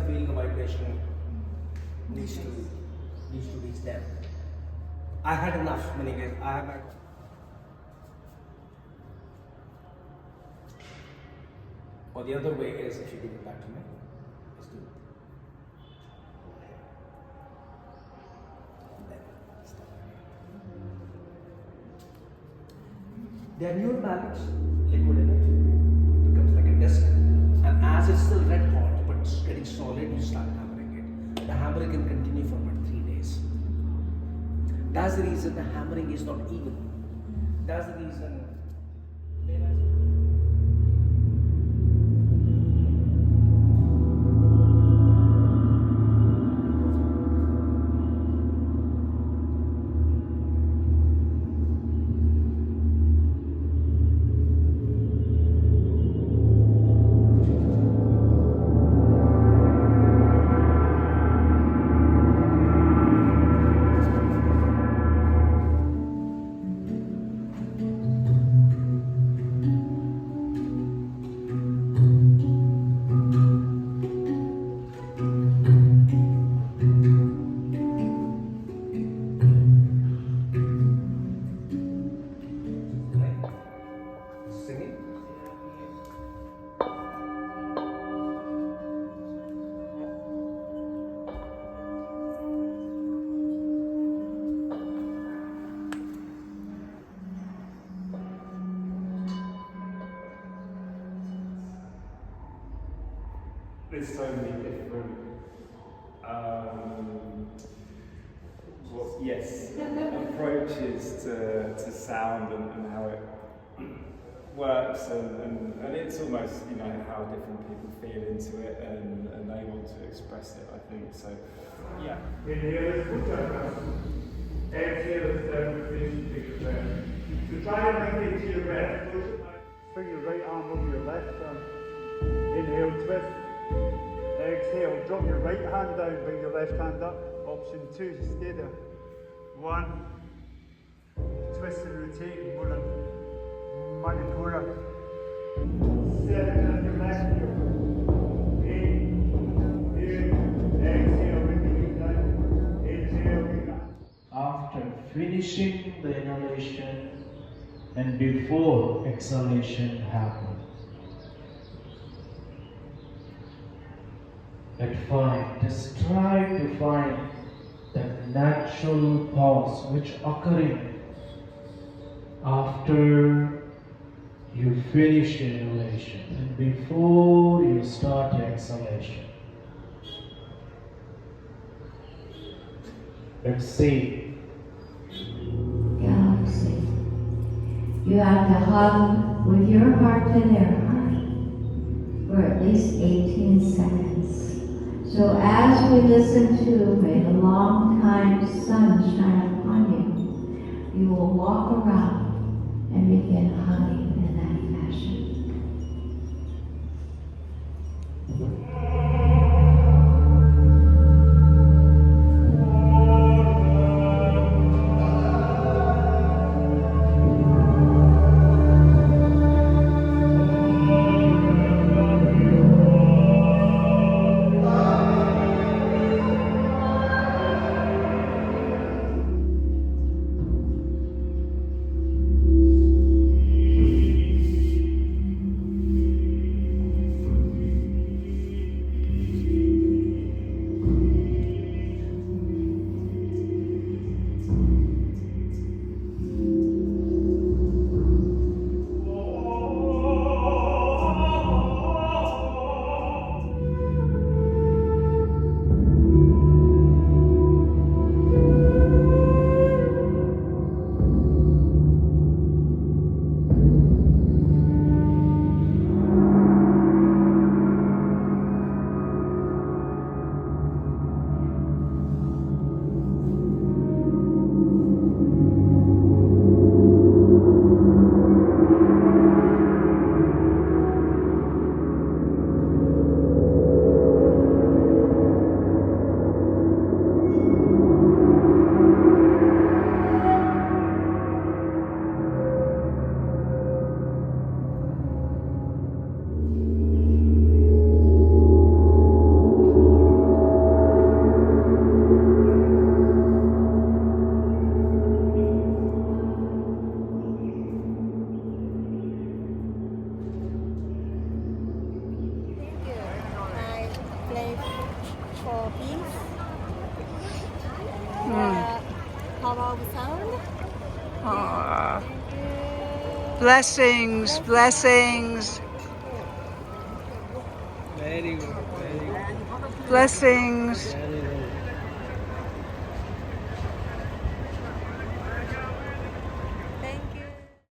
feel the vibration needs to reach them. I had enough many days. I have had. Or the other way is if you give it back to me. Let's do it. And then stop. They are newer magnets, liquid in it. Becomes like a disc. And as it's still red hot but it's getting solid, you start hammering it. The hammering can continue for about 3 days. That's the reason the hammering is not even. That's the reason. There's so many different, approaches to sound and how it works, and it's almost, you know, how different people feel into it and they want to express it, I think. So, yeah. Inhale, put your hands. Exhale, stand, finish, take your breath. So try and bring it to your breath. Bring your right arm over your left arm. Inhale, twist. Exhale, drop your right hand down, bring your left hand up. Option 2, stay there. 1. Twist and rotate, Mula. Manipura. 7 on your left heel. 8. Exhale, bring the knee down. Inhale, after finishing the inhalation and before exhalation happens. Just try to find that natural pause which occurring after you finish your inhalation and before you start your exhalation. Let's see. Galaxy. You have to hug with your heart to their heart for at least 18 seconds. So as we listen to May the long time sun shine upon you, you will walk around and begin hugging in that fashion. of sound. Aw. Blessings, blessings. Very good, very good. Blessings. Very